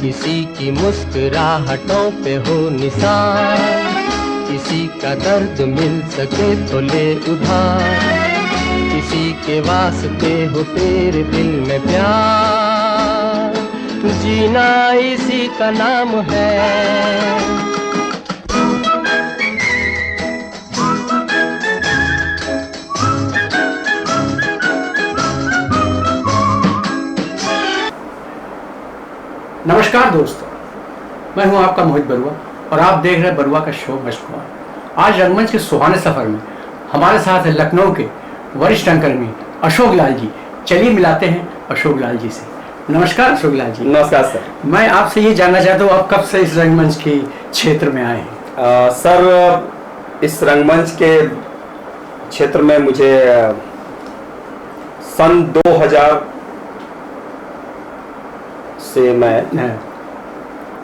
किसी की मुस्कुराहटों पे हो निशान, किसी का दर्द मिल सके तो ले उधार, किसी के वास्ते हो तेरे दिल में प्यार, जीना इसी का नाम है। नमस्कार दोस्तों, मैं हूं आपका मोहित बरुआ और आप देख रहे हैं बरुआ का शो मस्त कुमार। आज रंगमंच के सुहाने सफर में हमारे साथ है लखनऊ के वरिष्ठ रंगकर्मी अशोक लाल जी। चलिए मिलाते हैं अशोक लाल जी से। नमस्कार अशोक लाल जी। नमस्कार सर। मैं आपसे ये जानना चाहता हूँ, आप कब से इस रंगमंच के क्षेत्र में आए हैं? सर, इस रंगमंच के क्षेत्र में मुझे सन 2000 से मैं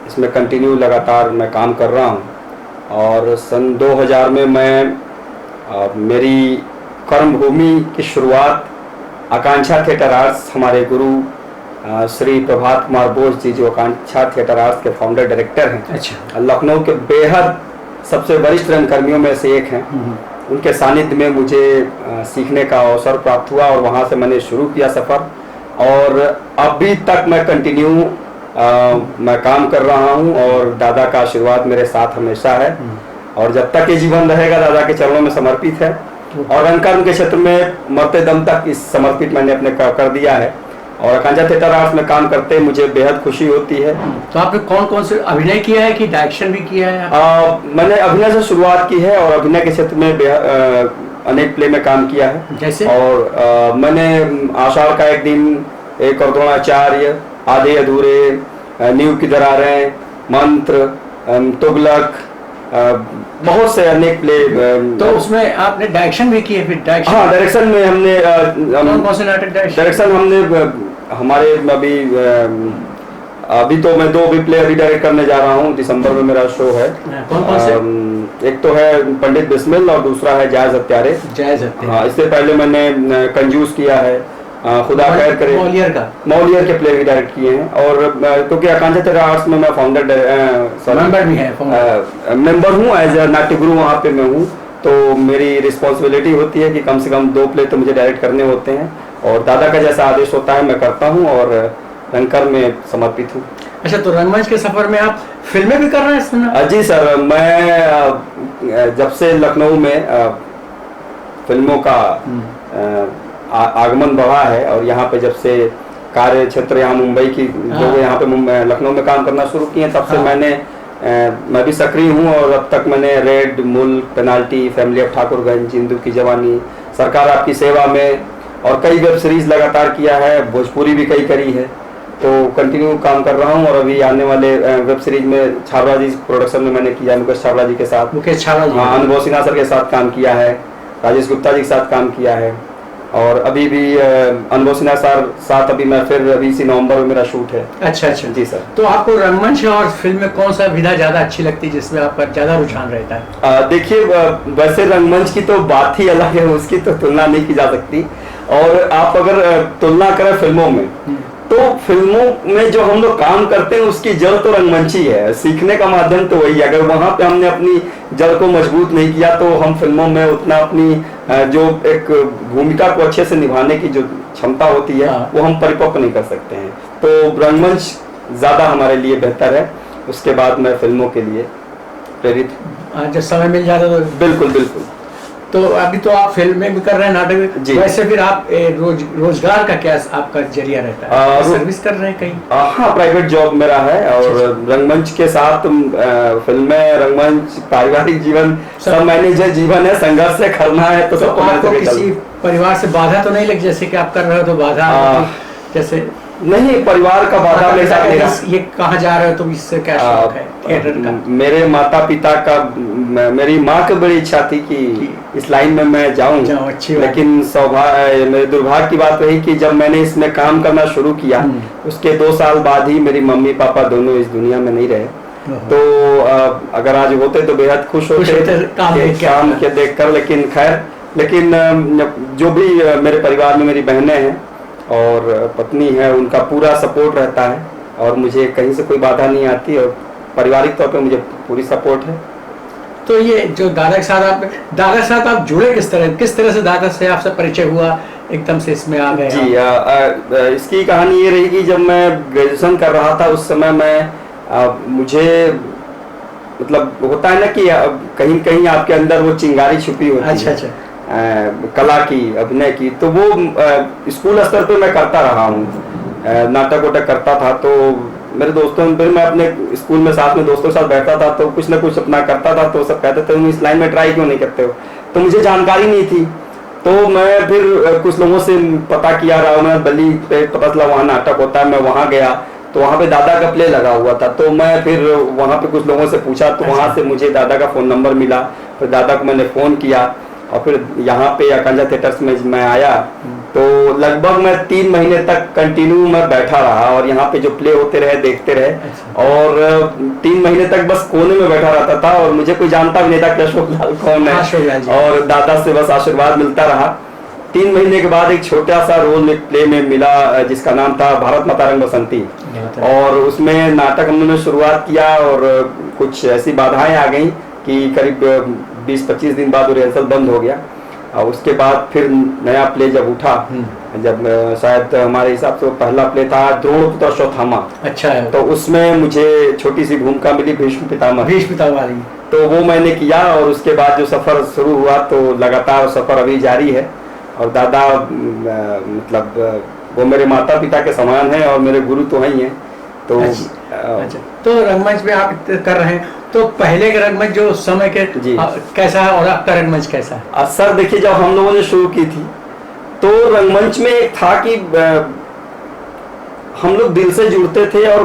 इसमें कंटिन्यू लगातार मैं काम कर रहा हूं और सन 2000 में मैं मेरी कर्मभूमि की शुरुआत आकांक्षा थिएटर आर्ट्स, हमारे गुरु श्री प्रभात कुमार बोस जी जो आकांक्षा थिएटर आर्ट्स के फाउंडर डायरेक्टर हैं, अच्छा, लखनऊ के बेहद सबसे वरिष्ठ रंगकर्मियों में से एक हैं, उनके सानिध्य में मुझे सीखने का अवसर प्राप्त हुआ और वहाँ से मैंने शुरू किया सफ़र और अभी तक मैं कंटिन्यू मैं काम कर रहा हूँ और दादा का आशीर्वाद मेरे साथ हमेशा है और जब तक ये जीवन रहेगा दादा के चरणों में समर्पित है और रंगकर्म के क्षेत्र में मरते दम तक इस समर्पित मैंने अपने कर दिया है और आकांक्षा थिएटर आर्ट्स में काम करते मुझे बेहद खुशी होती है। तो आपने कौन कौन से अभिनय किया है कि डायरेक्शन भी किया है? मैंने अभिनय से शुरुआत की है और अभिनय के क्षेत्र में अनेक प्ले में काम किया है। जैसे? और मैंने आषाढ़ का एक दिन, एक और द्रोणाचार्य, आधे अधूरे, नींव की दरारें, मंत्र, तुगलक, बहुत से अनेक प्ले। तो उसमें आपने डायरेक्शन भी किए? फिर डायरेक्शन? हाँ, डायरेक्शन में हमने कौन से नाटक डायरेक्शन हमने हमारे अभी तो मैं 2 भी प्ले अभी डायरेक्ट करने जा रहा हूँ। दिसंबर में मेरा शो है। कौन से? एक तो है पंडित बिस्मिल और दूसरा है जायज हत्यारे। जायज हत्यारे। हाँ, इससे पहले मैंने कंजूस किया है, खुदा खैर करे, मौलियर के प्ले भी डायरेक्ट किए हैं और क्योंकि आकांक्षा थिएटर आर्ट्स में मैं फाउंडर मेंबर भी है, मेंबर हूँ, एज ए नाट्य गुरु वहाँ पे मैं हूँ, तो मेरी रिस्पॉन्सिबिलिटी होती है कि कम से कम 2 प्ले तो मुझे डायरेक्ट करने होते हैं और दादा का जैसा आदेश होता है मैं करता हूँ और रंगकर्म में समर्पित हूँ। अच्छा, तो रंगमंच के सफर में आप फिल्में भी कर रहे हैं? जी सर, मैं जब से लखनऊ में फिल्मों का आगमन बढ़ा है और यहाँ पे जब से कार्य क्षेत्र यहाँ मुंबई की लोग यहाँ पे लखनऊ में काम करना शुरू किए तब से मैं भी सक्रिय हूँ और अब तक मैंने रेड, मुल्क, penalty, family of Thakurganj, Hindu की जवानी, सरकार आपकी सेवा में और कई वेब सीरीज लगातार किया है, भोजपुरी भी कई करी है, तो कंटिन्यू काम कर रहा हूँ और अभी आने वाले वेब सीरीज में छाबड़ा जी प्रोडक्शन में मैंने किया, मुकेश छाबड़ा जी के साथ, अनुभव सिन्हा सर के साथ काम किया है, राजेश गुप्ता जी के साथ काम किया है और अभी भी अनुभव सिन्हा सर साथ अभी मैं फिर अभी इसी नवंबर में मेरा शूट है। अच्छा अच्छा जी सर। तो आपको रंगमंच और फिल्म में कौन सा विधा ज्यादा अच्छी लगती है, जिसमें आपका ज्यादा रुझान रहता है? देखिए, वैसे रंगमंच की तो बात ही अलग है, उसकी तो तुलना नहीं की जा सकती और आप अगर तुलना करें फिल्मों में तो फिल्मों में जो हम लोग काम करते हैं उसकी जड़ तो रंगमंच ही है, सीखने का माध्यम तो वही है। अगर वहां पे हमने अपनी जड़ को मजबूत नहीं किया तो हम फिल्मों में उतना अपनी जो एक भूमिका को अच्छे से निभाने की जो क्षमता होती है वो हम परिपक्व नहीं कर सकते हैं, तो रंगमंच ज्यादा हमारे लिए बेहतर है। उसके बाद मैं फिल्मों के लिए प्रेरित, जब समय मिल जाता तो बिल्कुल बिल्कुल। तो अभी तो आप फिल्म में भी कर रहे हैं, नाटक जी। वैसे फिर आप रोजगार का क्या आपका जरिया रहता है? सर्विस कर रहे हैं कहीं? हाँ, प्राइवेट जॉब मेरा है और रंगमंच के साथ फिल्में, रंगमंच, पारिवारिक जीवन सब मैनेजर जीवन है, संघर्ष से करना है। तो आपको किसी परिवार से बाधा तो नहीं लगी, जैसे कि आप कर रहे हो तो बाधा जैसे? नहीं, परिवार का बाधा मेरे साथ नहीं। ये कहाँ जा रहे हो तुम, इससे क्या शौक है थिएटर का? मेरे माता पिता का, मेरी माँ की बड़ी इच्छा थी कि इस लाइन में मैं जाऊं, लेकिन सौभाग्य, मेरे दुर्भाग्य की बात रही कि जब मैंने इसमें काम करना शुरू किया उसके 2 साल बाद ही मेरी मम्मी पापा दोनों इस दुनिया में नहीं रहे। तो अगर आज होते तो बेहद खुश होते काम के देख कर, लेकिन खैर, लेकिन जो भी मेरे परिवार में मेरी बहनें हैं और पत्नी है, उनका पूरा सपोर्ट रहता है और मुझे कहीं से कोई बाधा नहीं आती, और पारिवारिक तौर पे मुझे पूरी सपोर्ट है। तो ये जो दादा के साथ आप जुड़े किस तरह से दादा से आपसे परिचय हुआ, एकदम से इसमें आ गए? जी, इसकी कहानी ये रही कि जब मैं ग्रेजुएशन कर रहा था उस समय मैं मुझे मतलब होता है ना कि कहीं कहीं आपके अंदर वो चिंगारी छुपी होती अच्छा है। अच्छा। कला की, अभिनय की, तो वो स्कूल स्तर पे मैं करता रहा हूँ, नाटक वाटक करता था। तो मेरे दोस्तों, फिर मैं अपने स्कूल में साथ में दोस्तों के साथ बैठता था, तो कुछ ना कुछ अपना करता था, तो सब कहते थे तुम इस लाइन में ट्राई क्यों नहीं करते हो। तो मुझे जानकारी नहीं थी, तो मैं फिर कुछ लोगों से पता किया, रहा मैं बल्ली पे पता चला वहाँ नाटक होता है, मैं वहाँ गया, तो वहाँ पे दादा का प्ले लगा हुआ था। तो मैं फिर वहाँ पे कुछ लोगों से पूछा, तो वहाँ से मुझे दादा का फ़ोन नंबर मिला। फिर दादा को मैंने फ़ोन किया और फिर यहाँ पे आकांक्षा थिएटर्स में मैं आया। तो लगभग मैं 3 महीने तक कंटिन्यू मैं बैठा रहा, और यहाँ पे जो प्ले होते रहे देखते रहे। और 3 महीने तक बस कोने में बैठा रहता था, और मुझे कोई जानता भी नहीं था कि अशोक लाल कौन है, और दादा से बस आशीर्वाद मिलता रहा। 3 महीने के बाद एक छोटा सा रोल एक प्ले में मिला जिसका नाम था भारत माता रंग बसंती, और उसमें नाटक हमने शुरुआत किया, और कुछ ऐसी बाधाएं आ गई कि करीब 20-25 दिन बाद रिहर्सल बंद हो गया। और उसके बाद फिर नया प्ले जब उठा, जब शायद हमारे हिसाब से वो पहला प्ले था द्रोणपुत्र अश्वत्थामा। अच्छा है। तो उसमें मुझे छोटी सी भूमिका मिली, भीष्म पितामह। तो वो मैंने किया, और उसके बाद जो सफर शुरू हुआ, तो लगातार सफर अभी जारी है। और दादा मतलब वो मेरे माता पिता के समान है, और मेरे गुरु तो हैं ही हैं। तो अच्छा। तो रंगमंच में आप कर रहे हैं, तो पहले के रंगमंच जो उस समय के कैसा है और आपका रंगमंच कैसा है? सर देखिए, जब हम लोगों ने शुरू की थी तो रंगमंच में एक था कि हम लोग दिल से जुड़ते थे, और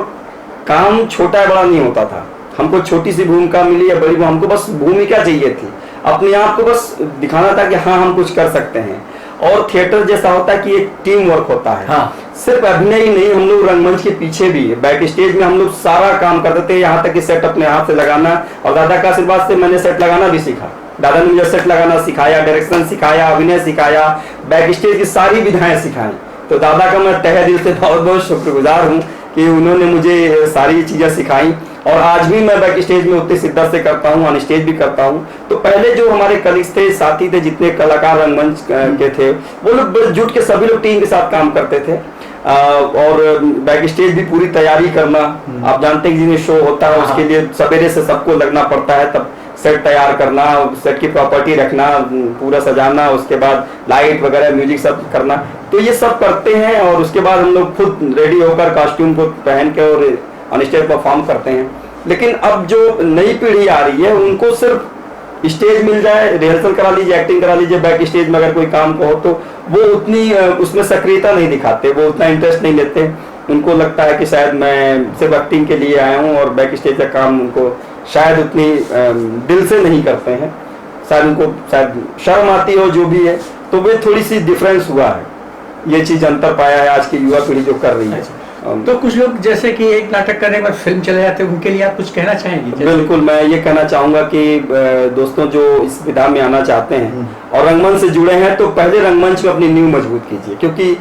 काम छोटा बड़ा नहीं होता था। हमको छोटी सी भूमिका मिली या बड़ी, हमको बस भूमिका चाहिए थी, अपने आप को बस दिखाना था कि हाँ हम कुछ कर सकते हैं। और थिएटर जैसा होता है कि एक टीम वर्क होता है। हाँ। सिर्फ अभिनय ही नहीं, हम लोग रंगमंच के पीछे भी बैक स्टेज में हम लोग सारा काम करते थे, यहाँ तक कि सेट अपने हाथ से लगाना। और दादा का आशीर्वाद से मैंने सेट लगाना भी सीखा। दादा ने मुझे सेट लगाना सिखाया, डायरेक्शन सिखाया, अभिनय सिखाया, बैक स्टेज की सारी विधाएं सिखाई। तो दादा का मैं तहे दिल से बहुत बहुत शुक्रगुजार हूँ कि उन्होंने मुझे सारी चीजें सिखाई। और आज भी मैं बैक स्टेज में उतनी शिद्दत से करता हूँ, ऑन स्टेज भी करता हूँ। तो पहले जो हमारे कलीग्स थे, साथी थे, जितने कलाकार रंगमंच के थे, वो लोग जुट के सभी लोग टीम के साथ काम करते थे। और बैक स्टेज भी पूरी तैयारी करना, आप जानते हैं कि जिन्हें शो होता है उसके लिए सवेरे से सबको लगना पड़ता है। तब सेट तैयार करना, सेट की प्रॉपर्टी रखना, पूरा सजाना, उसके बाद लाइट वगैरह म्यूजिक सब करना, तो ये सब करते हैं। और उसके बाद हम लोग खुद रेडी होकर कॉस्ट्यूम को पहन के और ऑन स्टेज परफॉर्म करते हैं। लेकिन अब जो नई पीढ़ी आ रही है, उनको सिर्फ स्टेज मिल जाए, रिहर्सल करा लीजिए, एक्टिंग करा लीजिए, बैक स्टेज में अगर कोई काम को हो तो वो उतनी उसमें सक्रियता नहीं दिखाते, वो उतना इंटरेस्ट नहीं लेते। उनको लगता है कि शायद मैं सिर्फ एक्टिंग के लिए आया हूँ, और बैक स्टेज का काम उनको शायद उतनी दिल से नहीं करते हैं, शायद उनको शायद शर्म आती हो, जो भी है। तो वे थोड़ी सी डिफरेंस हुआ है, ये चीज अंतर पाया है आज की युवा पीढ़ी जो कर रही है। तो कुछ लोग जैसे कि एक नाटक करने के बाद फिल्म चले जाते हैं, उनके लिए आप कुछ कहना चाहेंगे? बिल्कुल, मैं ये कहना चाहूंगा कि दोस्तों जो इस विधा में आना चाहते हैं और रंगमंच से जुड़े हैं, तो पहले रंगमंच में अपनी नींव मजबूत कीजिए। क्योंकि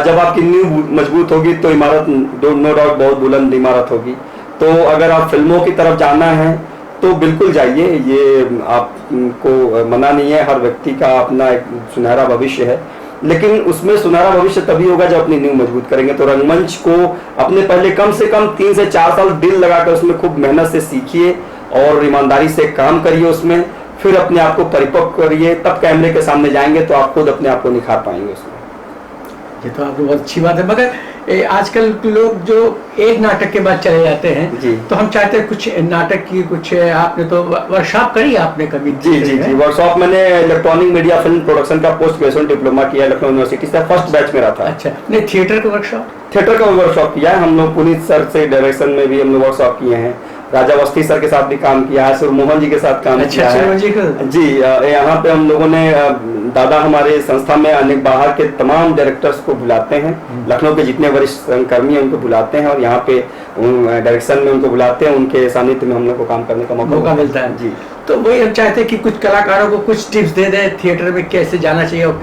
जब आपकी नींव मजबूत होगी तो इमारत नो डाउट बहुत बुलंद इमारत होगी। तो अगर आप फिल्मों की तरफ जाना है तो बिल्कुल जाइए, ये आपको मना नहीं है। हर व्यक्ति का अपना एक सुनहरा भविष्य है, लेकिन उसमें सुनहरा भविष्य तभी होगा जब अपनी नींव मजबूत करेंगे। तो रंगमंच को अपने पहले कम से कम 3 से 4 साल दिल लगाकर उसमें खूब मेहनत से सीखिए और ईमानदारी से काम करिए उसमें, फिर अपने आप को परिपक्व करिए, तब कैमरे के सामने जाएंगे तो आप खुद अपने आप को निखार पाएंगे उसमें। ये तो आपको बहुत अच्छी बात है। मगर आजकल लोग जो एक नाटक के बाद चले जाते हैं, तो हम चाहते हैं कुछ नाटक की कुछ, आपने तो वर्कशॉप करी आपने कभी? जी, वर्कशॉप मैंने इलेक्ट्रॉनिक मीडिया फिल्म प्रोडक्शन का पोस्ट ग्रेजुएशन डिप्लोमा किया लखनऊ यूनिवर्सिटी से, फर्स्ट बैच मेरा था। अच्छा, नहीं थिएटर का वर्कशॉप? थिएटर का वर्कशॉप किया है हम लोग, पुनीत सर से डायरेक्शन में भी हम लोग वर्कशॉप किए हैं, राजा अवस्थी सर के साथ भी काम किया है, सुरमोहन जी के साथ काम किया है। जी, यहाँ पे हम लोगों ने दादा हमारे संस्था में अनेक बाहर के तमाम डायरेक्टर्स को बुलाते हैं, लखनऊ के जितने वरिष्ठ कर्मी हैं उनको बुलाते हैं और यहाँ पे डायरेक्शन में उनको बुलाते हैं, उनके सानिध्य में हम लोग को काम करने का मौका मिलता है। जी, तो वही हम चाहते हैं कि कुछ कलाकारों को कुछ टिप्स दे दें थिएटर में कैसे जाना चाहिए और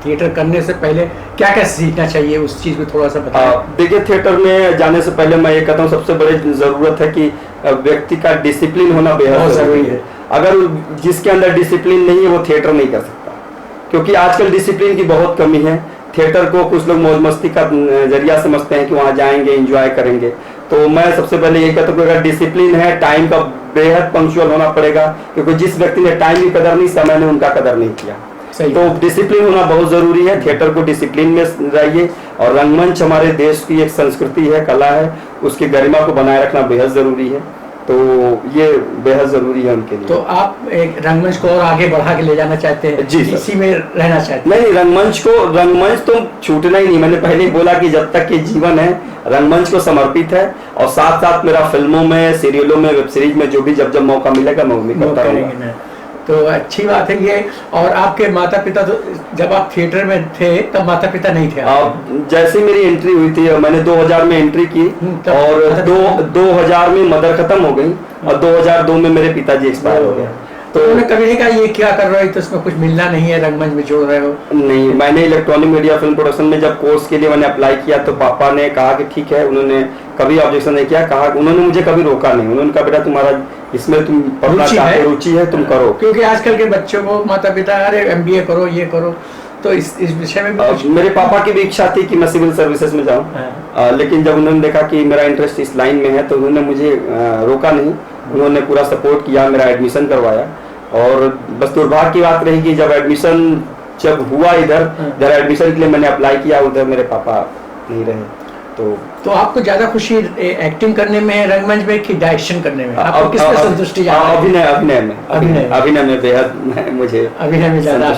थिएटर करने से पहले क्या क्या सीखना चाहिए, उस चीज़ को थोड़ा सा बताएं। देखिए, थिएटर में जाने से पहले मैं ये कहता हूँ सबसे बड़ी ज़रूरत है कि व्यक्ति का डिसिप्लिन होना बेहद ज़रूरी है। अगर जिसके अंदर डिसिप्लिन नहीं है वो थिएटर नहीं कर सकता, क्योंकि आजकल डिसिप्लिन की बहुत कमी है। थिएटर को कुछ लोग मौज मस्ती का जरिया समझते हैं कि वहाँ जाएंगे एंजॉय करेंगे। तो मैं सबसे पहले यही कहता हूँ कि अगर डिसिप्लिन है, टाइम का बेहद पंक्चुअल होना पड़ेगा, क्योंकि जिस व्यक्ति ने टाइम की कदर नहीं, समय ने उनका कदर नहीं किया। तो डिसिप्लिन होना बहुत जरूरी है। थिएटर को डिसिप्लिन में रहिए, और रंगमंच हमारे देश की एक संस्कृति है, कला है, उसकी गरिमा को बनाए रखना बेहद जरूरी है। तो ये बेहद जरूरी है उनके लिए। तो आप एक रंगमंच को और आगे बढ़ा के ले जाना चाहते हैं? जी सर। इसी में रहना चाहते हैं? नहीं, रंगमंच तो छूटना ही नहीं। मैंने पहले ही बोला कि जब तक ये जीवन है रंगमंच को समर्पित है, और साथ साथ मेरा फिल्मों में, सीरियलों में, वेब सीरीज में जो भी जब मौका मिलेगा मैं वो करता रहूंगा। तो अच्छी बात है ये। और आपके माता पिता, तो जब आप थिएटर में थे तब माता पिता नहीं थे? जैसे मेरी एंट्री हुई थी, मैंने 2000 में एंट्री की, और 2000 में मदर खत्म हो गई, और 2002 में मेरे पिताजी एक्सपायर हो गए। तो उन्होंने कभी नहीं कहा ये क्या कर रहे हो, तो इसमें कुछ मिलना नहीं है, रंगमंच में जोड़ रहे हो? नहीं, मैंने इलेक्ट्रॉनिक मीडिया फिल्म प्रोडक्शन में जब कोर्स के लिए मैंने अप्लाई किया तो पापा ने कहा कि ठीक है। उन्होंने कभी ऑब्जेक्शन नहीं किया, कहा, उन्होंने मुझे कभी रोका नहीं। उन्होंने कहा बेटा तुम्हारा इसमें तुम पढ़ना चाहते, रुचि है, तुम करो। क्योंकि आजकल के बच्चों को माता पिता अरे MBA करो, ये करो, तो इस विषय में भी मेरे पापा की भी इच्छा थी कि मैं सिविल सर्विसेज में जाऊं, लेकिन जब उन्होंने देखा कि मेरा इंटरेस्ट इस लाइन में है तो उन्होंने मुझे रोका नहीं। उन्होंने पूरा सपोर्ट किया, मेरा एडमिशन करवाया। और बस दुर्भाग्य की बात रही कि जब एडमिशन हुआ इधर एडमिशन के लिए मैंने अप्लाई किया, उधर मेरे पापा नहीं रहे। तो आपको ज्यादा खुशी एक्टिंग करने में, रंगमंच में, कि डायरेक्शन करने में? आपको किसमें संतुष्टि? अभिनय में बेहद मुझे अभिनय में ज्यादा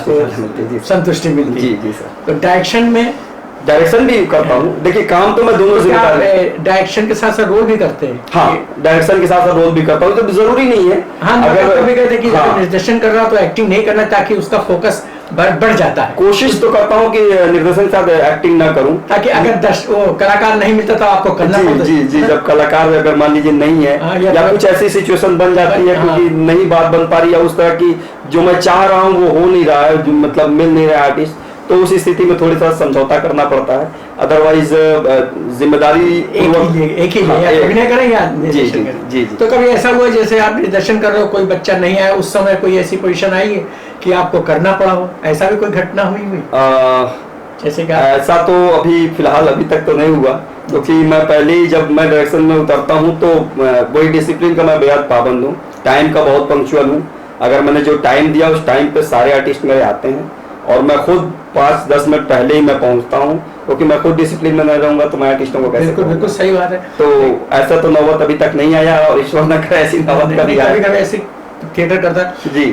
संतुष्टि मिलती है। जी सर। तो डायरेक्शन भी करता हूँ। देखिए, काम तो मैं दोनों जिम्मेदार, डायरेक्शन के साथ साथ रोल भी करते हैं? हाँ, डायरेक्शन के साथ साथ रोल भी करता हूँ। तो जरूरी नहीं है। हाँ, अगर कभी कहते कि निर्देशन कर रहा तो एक्टिंग नहीं करना, ताकि उसका फोकस बढ़ जाता है। कोशिश तो करता हूँ कि निर्देशन के साथ एक्टिंग ना करूँ, ताकि अगर वो कलाकार नहीं मिलता तो आपको करना पड़ता है। जी, जब कलाकार अगर मान लीजिए नहीं है, या कुछ ऐसी सिचुएशन बन जाती है क्योंकि नहीं बात बन पा रही है, उस तरह की जो मैं चाह रहा हूँ वो हो नहीं रहा है, जो मतलब मिल नहीं रहा है आर्टिस्ट, तो उस स्थिति में थोड़ी सा समझौता करना पड़ता है। अदरवाइज जिम्मेदारी एक ही अभिनय करें या निर्देशन करें। जी। तो कभी ऐसा हुआ जैसे आप निर्देशन कर रहे हो, कोई बच्चा नहीं आया, उस समय कोई ऐसी पोजीशन आई है कि आपको करना पड़ा हो? ऐसा भी कोई घटना हुई? जैसे क्या? ऐसा तो अभी तक तो नहीं हुआ, क्योंकि मैं पहले ही जब मैं डायरेक्शन में उतरता हूँ तो वही डिसिप्लिन का मैं बेहद पाबंद हूँ, टाइम का बहुत पंक्चुअल हूँ। अगर मैंने जो टाइम दिया उस टाइम पे सारे आर्टिस्ट मेरे आते हैं, और मैं खुद 5-10 मिनट पहले ही मैं पहुंचता हूं, क्योंकि मैं खुद डिसिप्लिन में नहीं रहूंगा तो मैं आर्टिस्टों को कैसे? बिल्कुल सही बात है। तो ऐसा तो नौबत अभी तक नहीं आया, और ईश्वर न करे ऐसी नौबत कभी आए। कभी ऐसी थिएटर करता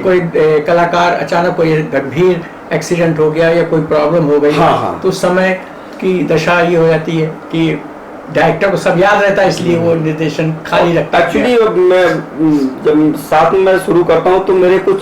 कोई कलाकार अचानक कोई गंभीर एक्सीडेंट हो गया या कोई प्रॉब्लम हो गई, तो उस समय की दशा ये हो जाती है कि डायरेक्टर को सब याद रहता है, इसलिए वो निर्देशन खाली रखता है। एक्चुअली मैं जब साथ में मैं शुरू करता हूँ तो मेरे कुछ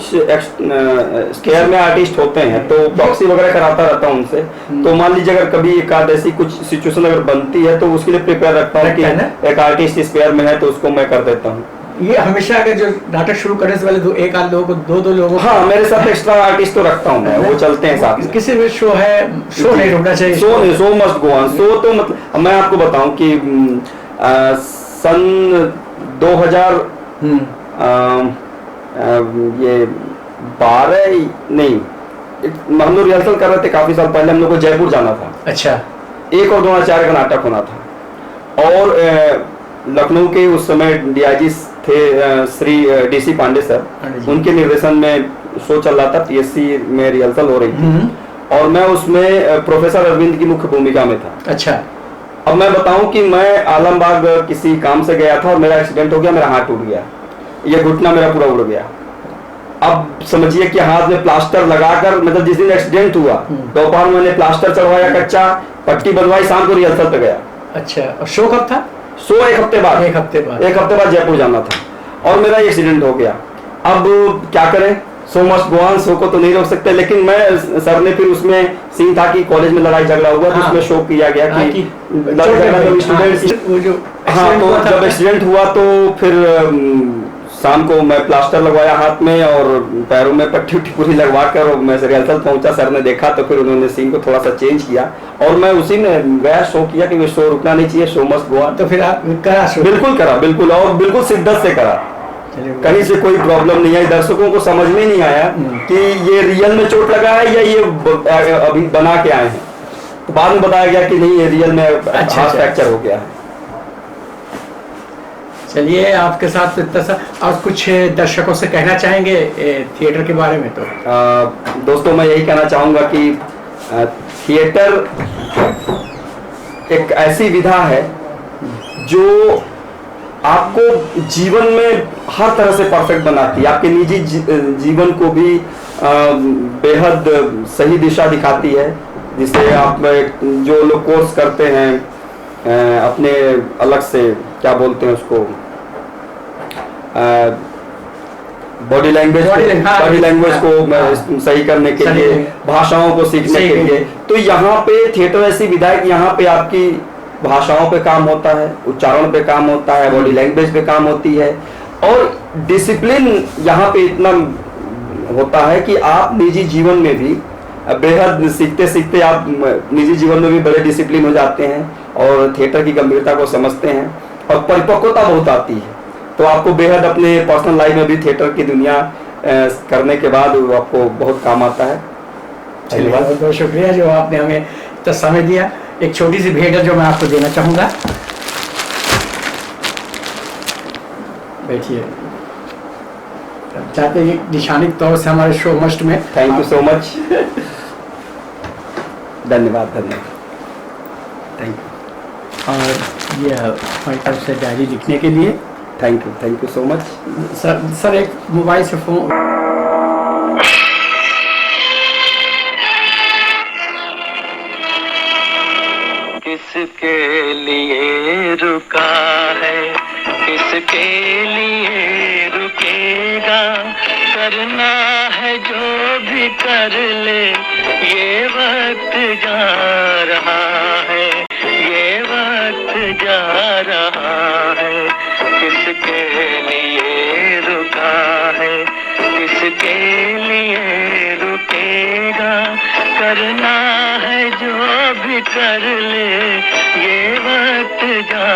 स्केयर में आर्टिस्ट होते हैं, तो प्रॉक्सी वगैरह कराता रहता हूँ उनसे। तो मान लीजिए अगर कभी एक आध ऐसी कुछ सिचुएशन अगर बनती है तो उसके लिए प्रिपेयर रखता हूँ कि एक आर्टिस्ट स्पेयर में है तो उसको मैं कर देता हूँ। ये हमेशा अगर जो नाटक शुरू करने से पहले एक आध लोगों को, दो लोगों, हाँ, मेरे साथ एक्स्ट्रा आर्टिस्ट तो रखता हूँ मैं, वो चलते हैं साथ में। किसी भी शो नहीं रुकना चाहिए। Show must go on. Show तो मतलब मैं आपको बताऊं कि सन 2000 ये 12 नहीं, हम लोग रिहर्सल कर रहे थे काफी साल पहले, हम लोग को जयपुर जाना था। अच्छा। 1 और 2004 का नाटक होना था, और लखनऊ के उस समय DIG थे श्री DC पांडे सर, उनके निर्देशन में शो चल रहा था, PSC में रिहर्सल हो रही थी, और मैं उसमें प्रोफेसर अरविंद की मुख्य भूमिका में था। अच्छा। अब मैं बताऊं कि मैं आलमबाग किसी काम से गया था और मेरा एक्सीडेंट हो गया, मेरा हाथ टूट गया, ये घुटना मेरा पूरा उड़ गया। अब समझिए कि हाथ में प्लास्टर लगाकर, मतलब जिस दिन एक्सीडेंट हुआ दोपहर में मैंने प्लास्टर चढ़वाया कच्चा, पट्टी बंधवाई, शाम को रिहर्सल पे गया। अच्छा। और शो कब था? शो एक हफ्ते बाद जयपुर जाना था, और मेरा एक्सीडेंट हो गया। अब क्या करें, show must go on, show को तो नहीं रोक सकते। लेकिन मैं सर ने फिर उसमें सीन था कि कॉलेज में लड़ाई झगड़ा हुआ, तो उसमें शो किया गया कि स्टूडेंट। हाँ, तो जब एक्सीडेंट हुआ तो फिर शाम को मैं प्लास्टर लगवाया हाथ में और पैरों में पट्टी उट्टी पूरी लगवा कर और मैं रिहर्सल पहुंचा। सर ने देखा तो फिर उन्होंने सीन को थोड़ा सा चेंज किया और मैं उसी में गया, शो किया कि शो रुकना नहीं चाहिए, शो मस्ट गो ऑन। तो फिर आप करा शो? बिल्कुल करा, बिल्कुल, और बिल्कुल शिद्दत से करा। कहीं से कोई प्रॉब्लम नहीं आई। दर्शकों को समझ में नहीं आया कि ये रियल में चोट लगा है या ये अभी बना के आए हैं। तो बाद में बताया गया कि नहीं, ये रियल में हाथ फ्रैक्चर हो गया है। चलिए, आपके साथ इतना सा और कुछ दर्शकों से कहना चाहेंगे थिएटर के बारे में? तो दोस्तों मैं यही कहना चाहूँगा कि थिएटर एक ऐसी विधा है जो आपको जीवन में हर तरह से परफेक्ट बनाती है। आपके निजी जीवन को भी बेहद सही दिशा दिखाती है, जिससे आप जो लोग कोर्स करते हैं अपने अलग से क्या बोलते हैं उसको, बॉडी लैंग्वेज को सही करने के लिए, भाषाओं को सीखने के लिए। तो यहाँ पे थिएटर ऐसी विधा है कि यहाँ पे आपकी भाषाओं पे काम होता है, उच्चारण पे काम होता है, बॉडी लैंग्वेज पे काम होती है और डिसिप्लिन यहाँ पे इतना होता है कि आप निजी जीवन में भी बेहद सीखते सीखते आप निजी जीवन में भी बड़े डिसिप्लिन हो जाते हैं और थिएटर की गंभीरता को समझते हैं और परिपक्वता बहुत आती है। तो आपको बेहद अपने पर्सनल लाइफ में भी थिएटर की दुनिया करने के बाद आपको बहुत काम आता है। धन्यवाद, बहुत बहुत शुक्रिया जो आपने हमें इतना समय दिया। एक छोटी सी भेंट है जो मैं आपको देना चाहूँगा। बैठिए। चाहते हैं निशानी के तौर से हमारे शो मस्ट में। Thank you so much. धन्यवाद धन्यवाद, थैंक यू। और ये हमारी तरफ से डायरी लिखने के लिए thank you so much. Sir एक मोबाइल से फोन। किसके लिए रुका है, किसके लिए रुकेगा, करना है जो भी कर ले, ये वक्त जा रहा है, ये वक्त जा रहा है। किसके लिए रुका है, किसके लिए रुकेगा, करना है जो भी कर ले, ये वक्त जा